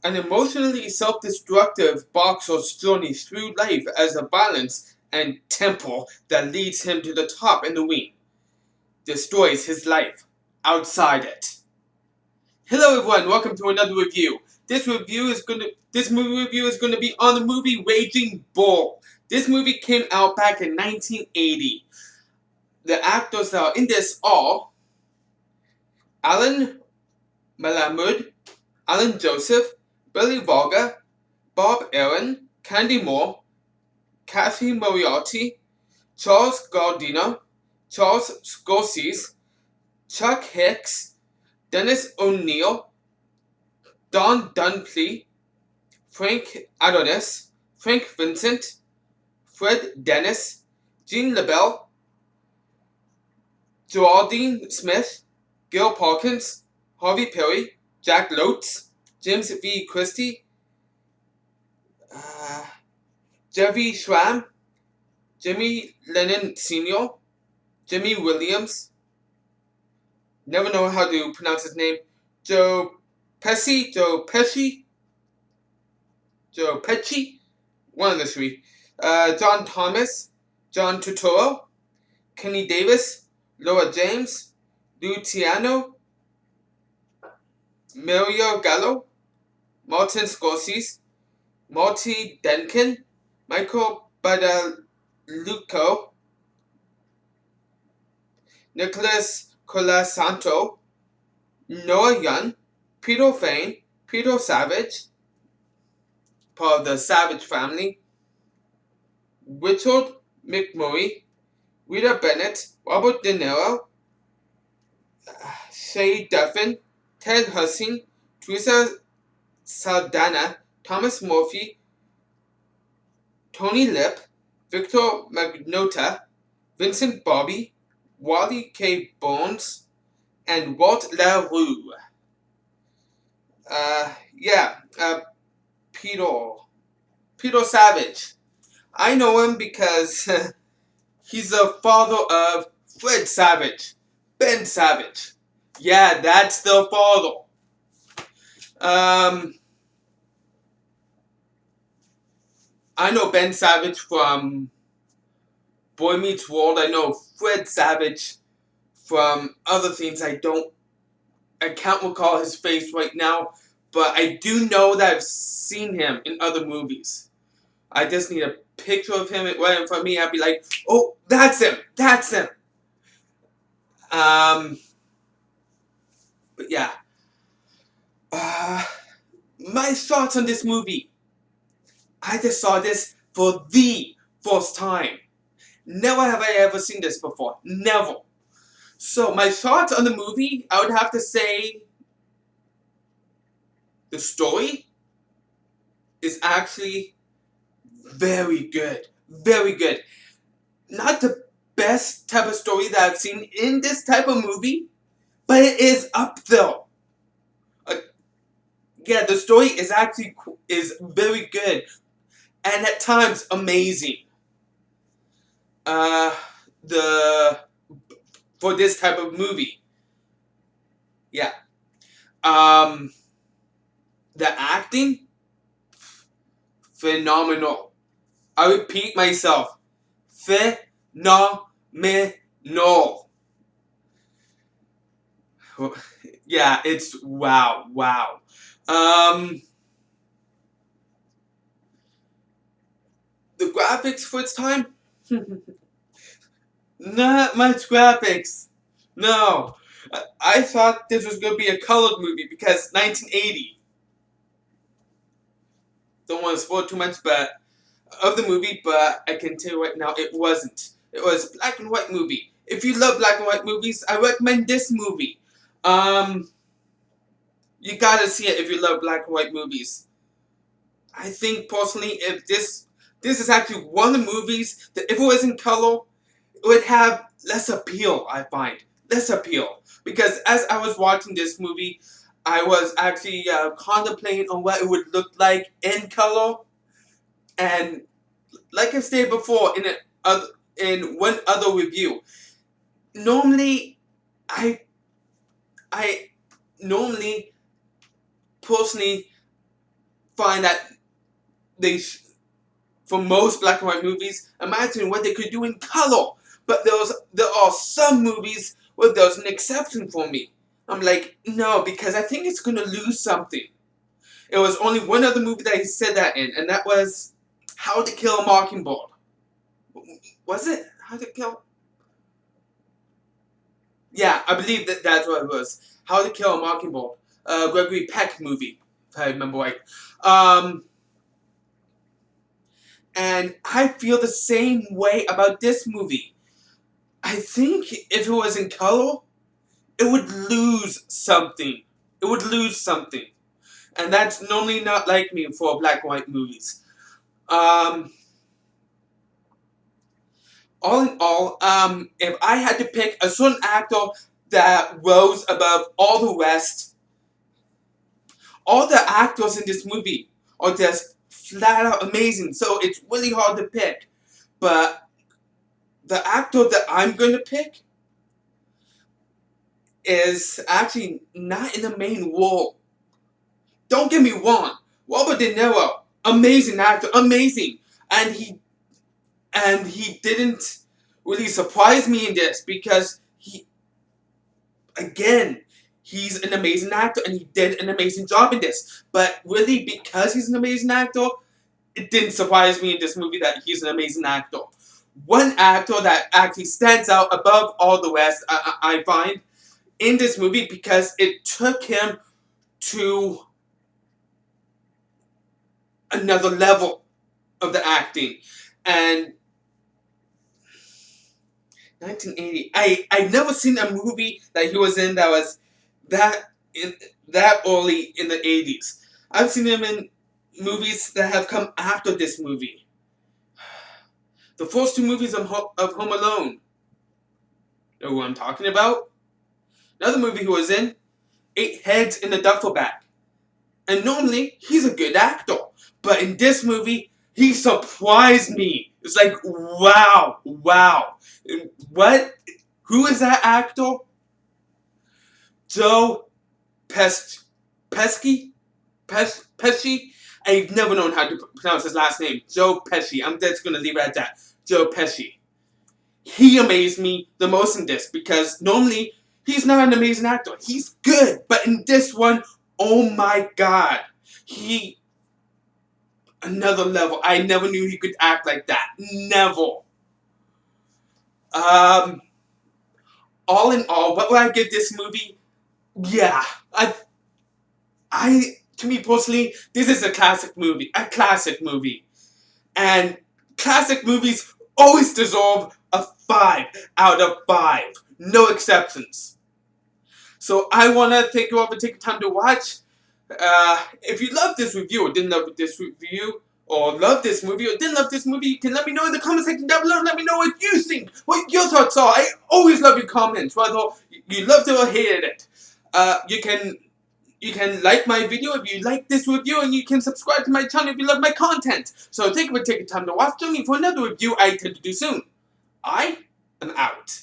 An emotionally self-destructive boxer's journey through life as a balance and temple that leads him to the top in the ring destroys his life outside it. Hello everyone, welcome to another review. This movie review is gonna be on the movie Raging Bull. This movie came out back in 1980. The actors that are in this are Alan Malamud, Alan Joseph, Billy Varga, Bob Aaron, Candy Moore, Kathy Moriarty, Charles Gardiner, Charles Scorsese, Chuck Hicks, Dennis O'Neil, Don Dunkley, Frank Adonis, Frank Vincent, Fred Dennis, Gene LaBelle, Geraldine Smith, Gil Parkins, Harvey Perry, Jack Lotes, James V. Christie, Jerry Schramm, Jimmy Lennon Sr., Jimmy Williams, never know how to pronounce his name, Joe Pesci, one of the three, John Thomas, John Turturro, Kenny Davis, Laura James, Luciano, Mario Gallo, Martin Scorsese, Marty Denkin, Michael Badalucco, Nicholas Colasanto, Noah Young, Peter Fain, Peter Savage, part of the Savage family, Richard McMurray, Rita Bennett, Robert De Niro, Shay Duffin, Ted Hussein, Teresa Saldana, Thomas Murphy, Tony Lip, Victor Magnotta, Vincent Bobby, Wally K. Bones, and Walt LaRue. Peter Savage. I know him because he's the father of Fred Savage, Ben Savage. Yeah, that's the father. I know Ben Savage from Boy Meets World. I know Fred Savage from other things. I can't recall his face right now, but I do know that I've seen him in other movies. I just need a picture of him right in front of me. I'd be like, oh, that's him. That's him. But yeah. My thoughts on this movie. I just saw this for the first time. Never have I ever seen this before. Never. So my thoughts on the movie, I would have to say the story is actually very good. Very good. Not the best type of story that I've seen in this type of movie, but it is up there. Yeah, the story is very good, and at times amazing. For this type of movie, yeah. The acting, phenomenal. I repeat myself, phenomenal. Yeah, it's wow. The graphics for its time, not much graphics. No, I thought this was gonna be a colored movie because 1980. Don't want to spoil too much, of the movie, but I can tell you right now, it wasn't. It was a black and white movie. If you love black and white movies, I recommend this movie. You gotta see it if you love black and white movies. I think personally, if this is actually one of the movies that if it was in color, it would have less appeal. I find less appeal because as I was watching this movie, I was actually contemplating on what it would look like in color, and like I stated before in one other review, normally I personally find that they, for most black and white movies, imagine what they could do in color. But there are some movies where there's an exception for me. I'm like, no, because I think it's gonna lose something. It was only one other movie that he said that in, and that was How to Kill a Mockingbird. Was it How to Kill? Yeah, I believe that's what it was. How to Kill a Mockingbird. Gregory Peck movie, if I remember right. And I feel the same way about this movie. I think if it was in color, it would lose something. It would lose something. And that's normally not like me for black and white movies. All in all, if I had to pick a certain actor that rose above all the rest, all the actors in this movie are just flat out amazing. So it's really hard to pick. But the actor that I'm going to pick is actually not in the main role. Don't get me wrong, Robert De Niro, amazing actor, amazing, and he didn't really surprise me in this because he's an amazing actor and he did an amazing job in this. But really, because he's an amazing actor, it didn't surprise me in this movie that he's an amazing actor. One actor that actually stands out above all the rest, I find, in this movie because it took him to another level of the acting. And 1980, I've never seen a movie that he was in that was that early in the 80s. I've seen him in movies that have come after this movie. The first two movies of Home Alone. You know who I'm talking about? Another movie he was in, Eight Heads in a Duffel Bag. And normally, he's a good actor. But in this movie, he surprised me. It's like, wow. What? Who is that actor? Joe Pesci? I've never known how to pronounce his last name. Joe Pesci. I'm just going to leave it at that. Joe Pesci. He amazed me the most in this because normally he's not an amazing actor. He's good. But in this one, oh my god. Another level. I never knew he could act like that. Never. All in all, what would I give this movie? Yeah, to me personally, this is a classic movie. A classic movie. And classic movies always deserve a 5 out of 5. No exceptions. So I want to thank you all for taking time to watch. If you love this review or didn't love this review, or love this movie or didn't love this movie, you can let me know in the comment section down below. Let me know what you think, what your thoughts are. I always love your comments, whether you loved it or hated it. You can like my video if you like this review, and you can subscribe to my channel if you love my content. So thank you for taking time to watch. Join me for another review I intend to do soon. I am out.